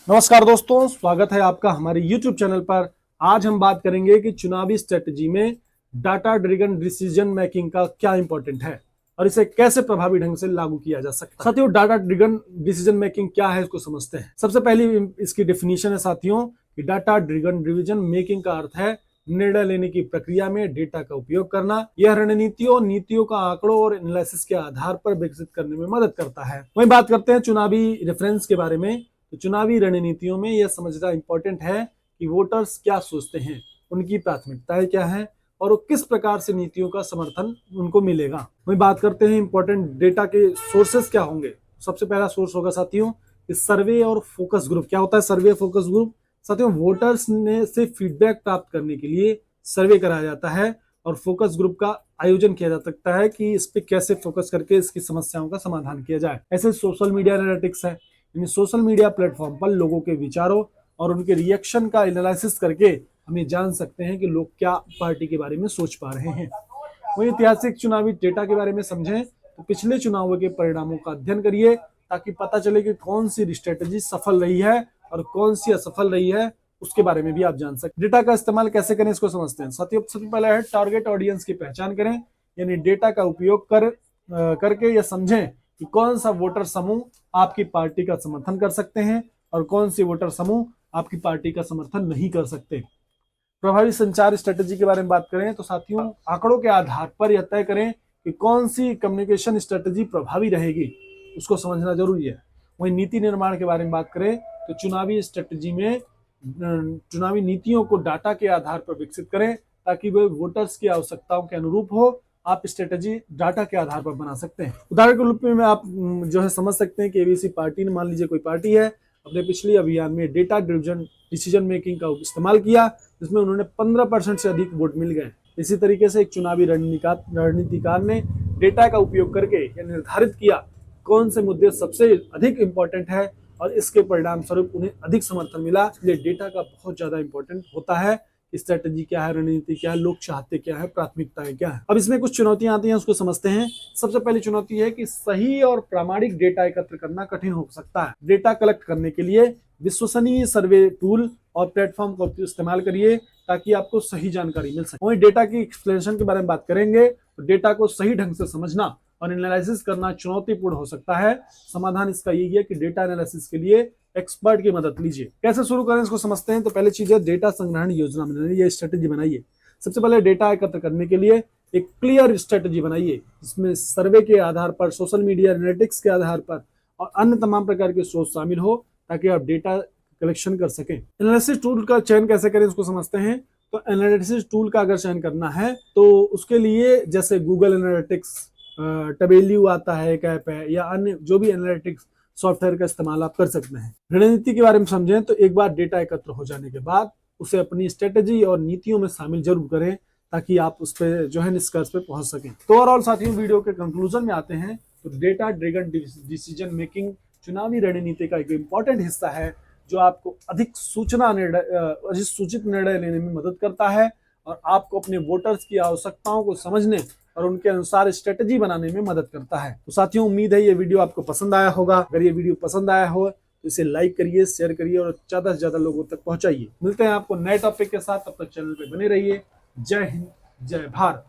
नमस्कार दोस्तों, स्वागत है आपका हमारे YouTube चैनल पर। आज हम बात करेंगे कि चुनावी स्ट्रेटजी में डाटा ड्रिवन डिसीजन मेकिंग का क्या इंपॉर्टेंट है और इसे कैसे प्रभावी ढंग से लागू किया जा सकता है। साथियों, डाटा ड्रिवन डिसीजन मेकिंग क्या है इसको समझते हैं। सबसे पहली इसकी डेफिनेशन है साथियों कि डाटा ड्रिवन डिसीजन मेकिंग का अर्थ है निर्णय लेने की प्रक्रिया में डेटा का उपयोग करना। यह रणनीतियों, नीतियों का आंकड़ों और एनालिसिस के आधार पर विकसित करने में मदद करता है। वहीं बात करते हैं चुनावी रेफरेंस के बारे में। तो चुनावी रणनीतियों में यह समझना इंपॉर्टेंट है कि वोटर्स क्या सोचते हैं, उनकी प्राथमिकताएं क्या हैं और वो किस प्रकार से नीतियों का समर्थन उनको मिलेगा। वहीं बात करते हैं इंपॉर्टेंट डेटा के सोर्सेस क्या होंगे। सबसे पहला सोर्स होगा साथियों सर्वे और फोकस ग्रुप। क्या होता है सर्वे फोकस ग्रुप? साथियों, वोटर्स ने से फीडबैक प्राप्त करने के लिए सर्वे कराया जाता है और फोकस ग्रुप का आयोजन किया जा सकता है कि इस पे कैसे फोकस करके इसकी समस्याओं का समाधान किया जाए। ऐसे सोशल मीडिया एनालिटिक्स है। सोशल मीडिया प्लेटफॉर्म पर लोगों के विचारों और उनके रिएक्शन का एनालिसिस करके हम ये जान सकते हैं कि लोग क्या पार्टी के बारे में सोच पा रहे हैं। वही ऐतिहासिक चुनावी डेटा के बारे में समझें तो पिछले चुनावों के परिणामों का अध्ययन करिए ताकि पता चले कि कौन सी स्ट्रेटेजी सफल रही है और कौन सी असफल रही है, उसके बारे में भी आप जान सकते। डेटा का इस्तेमाल कैसे करें इसको समझते हैं। साथियों, सबसे पहला है टारगेट ऑडियंस की पहचान करें, यानी डेटा का उपयोग करके यह समझें कि कौन सा वोटर समूह आपकी पार्टी का समर्थन कर सकते हैं और कौन सी वोटर समूह आपकी पार्टी का समर्थन नहीं कर सकते। प्रभावी संचार स्ट्रेटेजी के बारे में बात करें तो साथियों आंकड़ों के आधार पर यह तय करें कि कौन सी कम्युनिकेशन स्ट्रेटेजी प्रभावी रहेगी, उसको समझना जरूरी है। वहीं नीति निर्माण के बारे में बात करें तो चुनावी स्ट्रेटेजी में चुनावी नीतियों को डाटा के आधार पर विकसित करें ताकि वे वोटर्स की आवश्यकताओं के अनुरूप हो। आप स्ट्रेटेजी डाटा के आधार पर बना सकते हैं। उदाहरण के रूप में आप जो है समझ सकते हैं कि एबीसी पार्टी ने, मान लीजिए कोई पार्टी है, अपने पिछले अभियान में डेटा ड्रिवन डिसीजन मेकिंग का इस्तेमाल किया जिसमें उन्होंने 15% से अधिक वोट मिल गए। इसी तरीके से एक चुनावी रणनीतिकार ने डेटा का उपयोग करके यह निर्धारित किया कौन से मुद्दे सबसे अधिक इंपॉर्टेंट है और इसके परिणाम स्वरूप उन्हें अधिक समर्थन मिला। इसलिए डेटा का बहुत ज्यादा इंपॉर्टेंट होता है। स्ट्रेटेजी क्या है, रणनीति क्या है, लोग चाहते क्या है, प्राथमिकताएं क्या है। अब इसमें कुछ चुनौतियां आती हैं, उसको समझते हैं। सबसे पहली चुनौती है कि सही और प्रामाणिक डेटा एकत्र करना कठिन हो सकता है। डेटा कलेक्ट करने के लिए विश्वसनीय सर्वे टूल और प्लेटफॉर्म का इस्तेमाल करिए ताकि आपको सही जानकारी मिल सके। वहीं डेटा की एक्सप्लेनेशन के बारे में बात करेंगे तो डेटा को सही ढंग से समझना और एनालिसिस करना चुनौतीपूर्ण हो सकता है। समाधान इसका यही है कि डेटा एनालिसिस के लिए एक्सपर्ट की मदद लीजिए। कैसे शुरू करें इसको समझते हैं। तो पहली चीज है डेटा संग्रहण योजना बनाइए, ये स्ट्रेटेजी बनाइए। सबसे पहले डेटा एकत्र करने के लिए एक क्लियर स्ट्रेटेजी बनाइए जिसमें सर्वे के आधार पर, सोशल मीडिया एनालिटिक्स के आधार पर और अन्य तमाम प्रकार के सोर्स शामिल हो ताकि आप डेटा कलेक्शन कर सकें। एनालिसिस टूल का चयन कैसे करें इसको समझते हैं। तो एनालिसिस टूल का अगर चयन करना है तो उसके लिए जैसे गूगल एनालिटिक्स, टेबेल्यू आता है, एक ऐप है, या अन्य जो भी एनालिटिक्स सॉफ्टवेयर का इस्तेमाल आप कर सकते हैं। रणनीति के बारे में समझें तो एक बार डेटा एकत्र हो जाने के बाद उसे अपनी स्ट्रेटेजी और नीतियों में शामिल जरूर करें ताकि आप उस पर जो है निष्कर्ष पे पहुंच सकें। तो ओवरऑल साथियों, वीडियो के कंक्लूजन में आते हैं तो डेटा ड्रिवन डिसीजन मेकिंग चुनावी रणनीति का एक इंपॉर्टेंट हिस्सा है जो आपको अधिक सूचित निर्णय लेने में मदद करता है और आपको अपने वोटर्स की आवश्यकताओं को समझने और उनके अनुसार स्ट्रेटेजी बनाने में मदद करता है। तो साथियों, उम्मीद है ये वीडियो आपको पसंद आया होगा। अगर ये वीडियो पसंद आया हो तो इसे लाइक करिए, शेयर करिए और ज्यादा से ज्यादा लोगों तक पहुंचाइए। मिलते हैं आपको नए टॉपिक के साथ, तब तक चैनल पे बने रहिए। जय हिंद, जय भारत।